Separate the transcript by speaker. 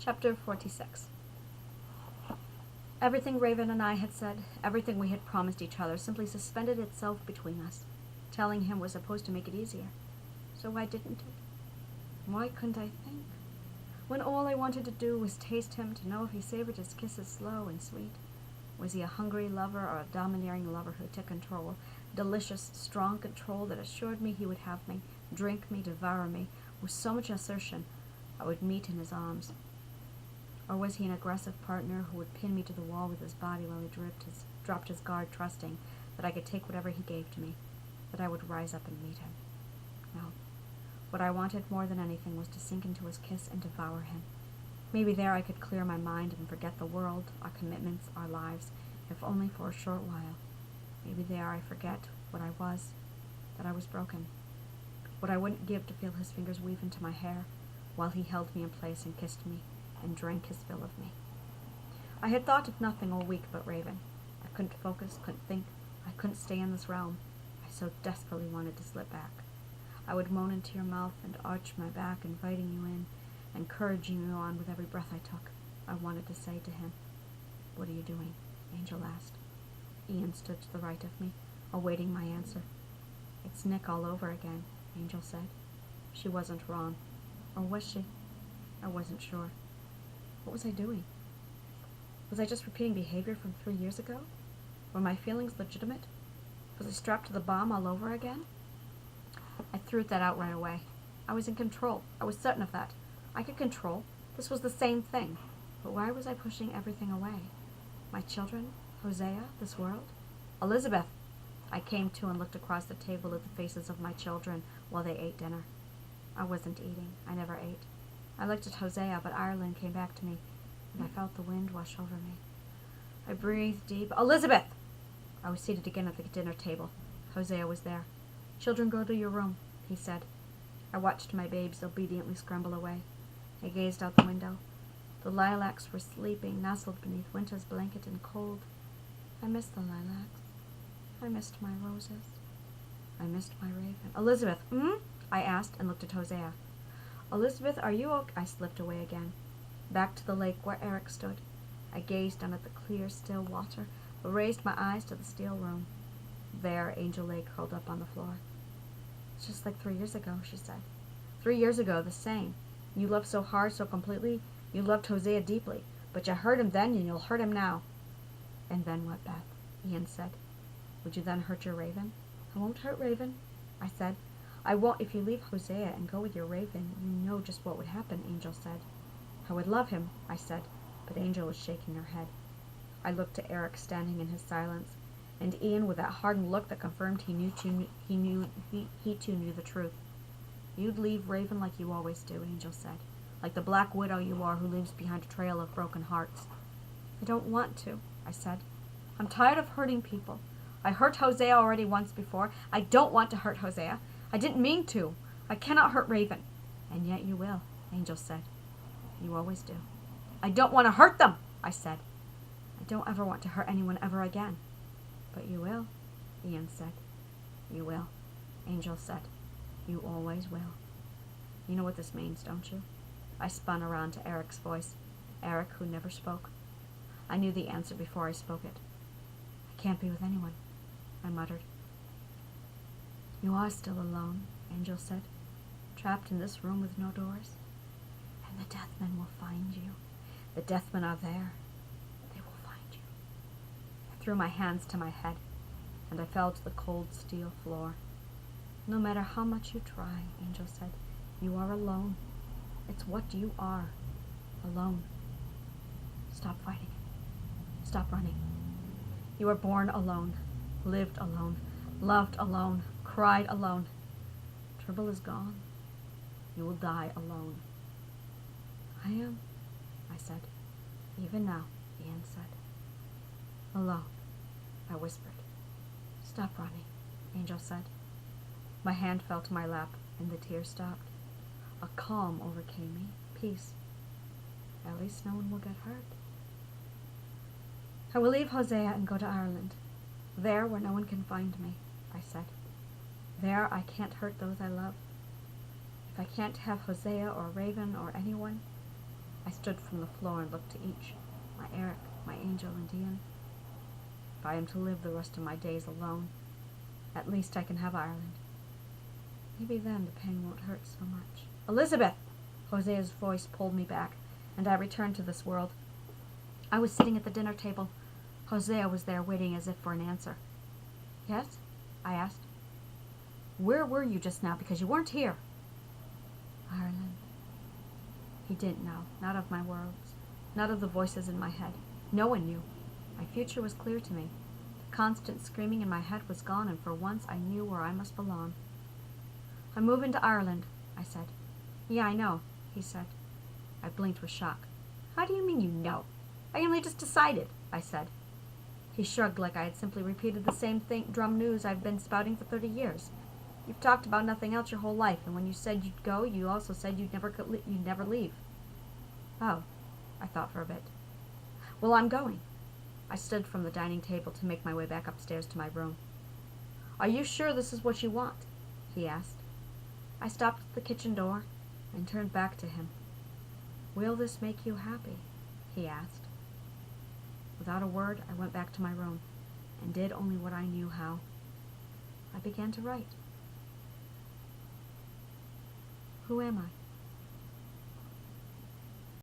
Speaker 1: Chapter 46. Everything Raven and I had said, everything we had promised each other, simply suspended itself between us. Telling him was supposed to make it easier. So why didn't it? Why couldn't I think? When all I wanted to do was taste him, to know if he savored his kisses slow and sweet. Was he a hungry lover or a domineering lover who took control? Delicious, strong control that assured me he would have me, drink me, devour me, with so much assertion I would meet in his arms. Or was he an aggressive partner who would pin me to the wall with his body while he dropped his guard, trusting that I could take whatever he gave to me, that I would rise up and meet him? No. What I wanted more than anything was to sink into his kiss and devour him. Maybe there I could clear my mind and forget the world, our commitments, our lives, if only for a short while. Maybe there I forget what I was, that I was broken. What I wouldn't give to feel his fingers weave into my hair, while he held me in place and kissed me, and drank his fill of me. I had thought of nothing all week but Raven. I couldn't focus, couldn't think. I couldn't stay in this realm. I so desperately wanted to slip back. I would moan into your mouth and arch my back, inviting you in, encouraging you on with every breath I took. I wanted to say to him, "What are you doing?" Angel asked. Ian stood to the right of me, awaiting my answer. "It's Nick all over again," Angel said. She wasn't wrong. Or was she? I wasn't sure. What was I doing? Was I just repeating behavior from 3 years ago? Were my feelings legitimate? Was I strapped to the bomb all over again? I threw that out right away. I was in control. I was certain of that. I could control. This was the same thing. But why was I pushing everything away? My children? Hosea? This world? Elizabeth! I came to and looked across the table at the faces of my children while they ate dinner. I wasn't eating. I never ate. I looked at Hosea, but Ireland came back to me, and I felt the wind wash over me. I breathed deep. Elizabeth! I was seated again at the dinner table. Hosea was there. "Children, go to your room," he said. I watched my babes obediently scramble away. I gazed out the window. The lilacs were sleeping, nestled beneath winter's blanket and cold. I missed the lilacs. I missed my roses. I missed my Raven. "Elizabeth, I asked and looked at Hosea. "Elizabeth, are you okay?" I slipped away again, back to the lake where Eric stood. I gazed down at the clear, still water, but raised my eyes to the steel room. There, Angel lay curled up on the floor. "It's just like 3 years ago," she said. 3 years ago, the same. You loved so hard, so completely. You loved Hosea deeply, but you hurt him then, and you'll hurt him now." "And then what, Beth?" Ian said. "Would you then hurt your Raven?" "I won't hurt Raven," I said. "I won't if you leave Hosea and go with your Raven. You know just what would happen," Angel said. "I would love him," I said, but Angel was shaking her head. I looked to Eric standing in his silence, and Ian with that hardened look that confirmed he too knew the truth. "You'd leave Raven like you always do," Angel said, "like the black widow you are who leaves behind a trail of broken hearts." "I don't want to," I said. "I'm tired of hurting people. I hurt Hosea already once before. I don't want to hurt Hosea. I didn't mean to. I cannot hurt Raven." "And yet you will," Angel said. "You always do." "I don't want to hurt them," I said. "I don't ever want to hurt anyone ever again." "But you will," Ian said. "You will," Angel said. "You always will. You know what this means, don't you?" I spun around to Eric's voice, Eric who never spoke. I knew the answer before I spoke it. "I can't be with anyone," I muttered. "You are still alone," Angel said, "trapped in this room with no doors. And the deathmen will find you. The deathmen are there. They will find you." I threw my hands to my head, and I fell to the cold steel floor. "No matter how much you try," Angel said, "you are alone. It's what you are. Alone. Stop fighting. Stop running. You were born alone, lived alone, loved alone, cried alone. Trouble is gone. You will die alone." "I am," I said. "Even now," Ian said. "Alone," I whispered. "Stop running," Angel said. My hand fell to my lap, and the tears stopped. A calm overcame me. Peace. At least no one will get hurt. "I will leave Hosea and go to Ireland. There, where no one can find me," I said. "There I can't hurt those I love. If I can't have Hosea or Raven or anyone, I stood from the floor and looked to each, my Eric, my Angel, and Ian. If I am to live the rest of my days alone, at least I can have Ireland. Maybe then the pain won't hurt so much. Elizabeth! Hosea's voice pulled me back, and I returned to this world. I was sitting at the dinner table. Hosea was there waiting as if for an answer. Yes? I asked. Where were you just now, because you weren't here? Ireland. He didn't know, not of my words, not of the voices in my head. No one knew. My future was clear to me. The constant screaming in my head was gone, and for once I knew where I must belong. I'm moving to Ireland, I said. Yeah, I know, he said. I blinked with shock. How do you mean you know? I only just decided, I said. He shrugged like I had simply repeated the same drum news I've been spouting for 30 years. You've talked about nothing else your whole life, and when you said you'd go, you also said you'd never leave. Oh, I thought for a bit. Well, I'm going. I stood from the dining table to make my way back upstairs to my room. Are you sure this is what you want? He asked. I stopped at the kitchen door and turned back to him. Will this make you happy? He asked. Without a word, I went back to my room and did only what I knew how. I began to write. Who am I?